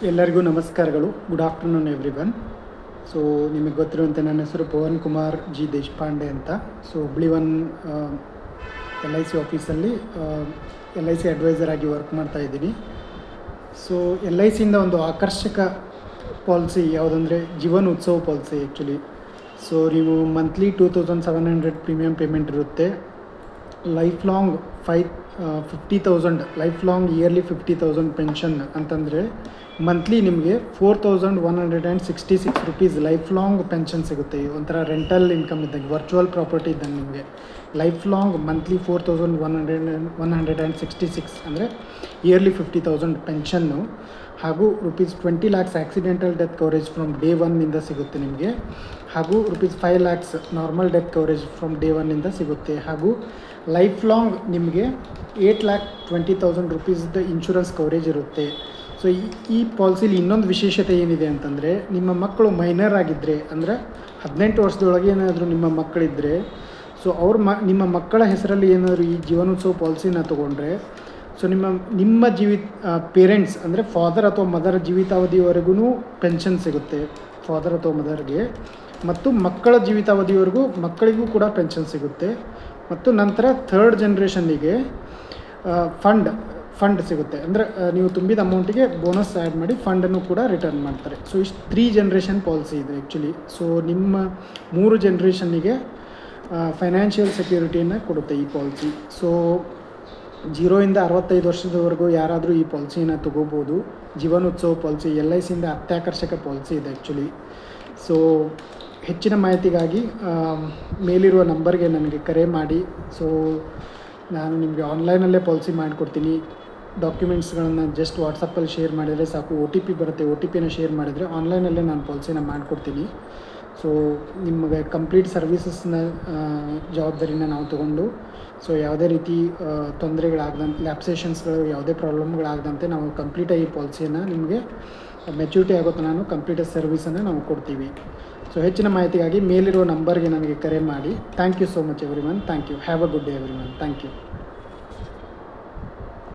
ಎಲ್ಲರಿಗೂ ನಮಸ್ಕಾರಗಳು. Good afternoon everyone. So ನಿಮಗೆ ಗೊತ್ತಿರುವಂತೆ ನನ್ನ ಹೆಸರು ಪವನ್ ಕುಮಾರ್ ಜಿ ದೇಶಪಾಂಡೆ ಅಂತ. ಸೊ ಹುಬ್ಳಿ ಒನ್ LIC ಆಫೀಸಲ್ಲಿ LIC ಅಡ್ವೈಸರ್ ಆಗಿ ವರ್ಕ್ ಮಾಡ್ತಾ ಇದ್ದೀನಿ. ಸೊ LICಯಿಂದ ಒಂದು ಆಕರ್ಷಕ ಪಾಲಿಸಿ ಯಾವುದಂದರೆ ಜೀವನ್ ಉತ್ಸವ ಪಾಲಿಸಿ ಆ್ಯಕ್ಚುಲಿ. ಸೊ ನೀವು ಮಂತ್ಲಿ 2700 ಪ್ರೀಮಿಯಮ್ ಪೇಮೆಂಟ್ ಇರುತ್ತೆ. Life long 50,000 life long yearly 50,000 pension ಅಂತಂದರೆ ಮಂತ್ಲಿ ನಿಮಗೆ 4,166 ರುಪೀಸ್ ಲೈಫ್ ಲಾಂಗ್ ಪೆನ್ಷನ್ ಸಿಗುತ್ತೆ. ಒಂಥರ ರೆಂಟಲ್ ಇನ್ಕಮ್ ಇದ್ದಂಗೆ, ವರ್ಚುವಲ್ ಪ್ರಾಪರ್ಟಿ ಇದ್ದಂಗೆ ನಿಮಗೆ ಲೈಫ್ ಲಾಂಗ್ ಮಂತ್ಲಿ 4,166 ಅಂದರೆ ಇಯರ್ಲಿ 50,000 ಪೆನ್ಷನ್ನು. ಹಾಗೂ ₹20 lakhs accidental death coverage from day ಒನ್ನಿಂದ ಸಿಗುತ್ತೆ ನಿಮಗೆ. ಹಾಗೂ ₹5 lakhs normal death coverage from day ಒನ್ನಿಂದ ಸಿಗುತ್ತೆ. ಹಾಗೂ ಲೈಫ್ ಲಾಂಗ್ ನಿಮಗೆ 8,20,000 ರುಪೀಸ್ದು ಇನ್ಶೂರೆನ್ಸ್ ಕವರೇಜ್ ಇರುತ್ತೆ. ಸೊ ಈ ಪಾಲಿಸಿಲಿ ಇನ್ನೊಂದು ವಿಶೇಷತೆ ಏನಿದೆ ಅಂತಂದರೆ, ನಿಮ್ಮ ಮಕ್ಕಳು ಮೈನರ್ ಆಗಿದ್ದರೆ, ಅಂದರೆ 18 ವರ್ಷದೊಳಗೆ ಏನಾದರೂ ನಿಮ್ಮ ಮಕ್ಕಳಿದ್ದರೆ, ಸೊ ನಿಮ್ಮ ಮಕ್ಕಳ ಹೆಸರಲ್ಲಿ ಏನಾದರೂ ಈ ಜೀವನೋತ್ಸವ ಪಾಲಿಸಿನ ತೊಗೊಂಡ್ರೆ, ಸೊ ನಿಮ್ಮ ಪೇರೆಂಟ್ಸ್ ಅಂದರೆ ಫಾದರ್ ಅಥವಾ ಮದರ್ ಜೀವಿತಾವಧಿಯವರೆಗೂ ಪೆನ್ಷನ್ ಸಿಗುತ್ತೆ, ಫಾದರ್ ಅಥವಾ ಮದರ್ಗೆ. ಮತ್ತು ಮಕ್ಕಳ ಜೀವಿತಾವಧಿವರೆಗೂ ಮಕ್ಕಳಿಗೂ ಕೂಡ ಪೆನ್ಷನ್ ಸಿಗುತ್ತೆ. ಮತ್ತು ನಂತರ ಥರ್ಡ್ ಜನ್ರೇಷನ್ನಿಗೆ ಫಂಡ್ ಸಿಗುತ್ತೆ. ಅಂದರೆ ನೀವು ತುಂಬಿದ ಅಮೌಂಟಿಗೆ ಬೋನಸ್ ಆ್ಯಡ್ ಮಾಡಿ ಫಂಡನ್ನು ಕೂಡ ರಿಟರ್ನ್ ಮಾಡ್ತಾರೆ. ಸೊ ಇಷ್ಟು 3 ಜನರೇಷನ್ ಪಾಲಿಸಿ ಇದೆ ಆ್ಯಕ್ಚುಲಿ. ಸೊ ನಿಮ್ಮ 3 ಜನ್ರೇಷನ್ನಿಗೆ ಫೈನಾನ್ಷಿಯಲ್ ಸೆಕ್ಯೂರಿಟಿಯನ್ನು ಕೊಡುತ್ತೆ ಈ ಪಾಲಿಸಿ. ಸೊ 0 ಇಂದ 65 ವರ್ಷದವರೆಗೂ ಯಾರಾದರೂ ಈ ಪಾಲಿಸಿಯನ್ನು ತೊಗೋಬೋದು. ಜೀವನೋತ್ಸವ ಪಾಲಿಸಿ LICಯಿಂದ ಅತ್ಯಾಕರ್ಷಕ ಪಾಲಿಸಿ ಇದೆ ಆ್ಯಕ್ಚುಲಿ. ಸೊ ಹೆಚ್ಚಿನ ಮಾಹಿತಿಗಾಗಿ ಮೇಲಿರುವ ನಂಬರ್ಗೆ ನನಗೆ ಕರೆ ಮಾಡಿ. ಸೊ ನಾನು ನಿಮಗೆ ಆನ್ಲೈನಲ್ಲೇ ಪಾಲಿಸಿ ಮಾಡಿಕೊಡ್ತೀನಿ. ಡಾಕ್ಯುಮೆಂಟ್ಸ್ಗಳನ್ನು ಜಸ್ಟ್ ವಾಟ್ಸಪ್ಪಲ್ಲಿ ಶೇರ್ ಮಾಡಿದರೆ ಸಾಕು. OTP ಬರುತ್ತೆ, OTPನ ಶೇರ್ ಮಾಡಿದರೆ ಆನ್ಲೈನಲ್ಲೇ ನಾನು ಪಾಲಿಸಿನ ಮಾಡಿಕೊಡ್ತೀನಿ. ಸೊ ನಿಮಗೆ ಕಂಪ್ಲೀಟ್ ಸರ್ವೀಸಸ್ನ ಜವಾಬ್ದಾರಿನ ನಾವು ತೊಗೊಂಡು, ಸೊ ಯಾವುದೇ ರೀತಿ ತೊಂದರೆಗಳಾಗದಂತೆ, ಲ್ಯಾಪ್ಸೇಷನ್ಸ್ಗಳು ಯಾವುದೇ ಪ್ರಾಬ್ಲಮ್ಗಳಾಗದಂತೆ ನಾವು ಕಂಪ್ಲೀಟಾಗಿ ಈ ಪಾಲಿಸಿಯನ್ನು ನಿಮಗೆ ಮೆಚ್ಯೂರಿಟಿ ಆಗೋ ತನಕ ಕಂಪ್ಲೀಟ್ ಸರ್ವಿಸನ್ನು ನಾವು ಕೊಡ್ತೀವಿ. ಸೊ ಹೆಚ್ಚಿನ ಮಾಹಿತಿಗಾಗಿ ಮೇಲಿರುವ ನಂಬರ್ಗೆ ನನಗೆ ಕರೆ ಮಾಡಿ. Thank you so much everyone. Thank you. Have a good day everyone. Thank you.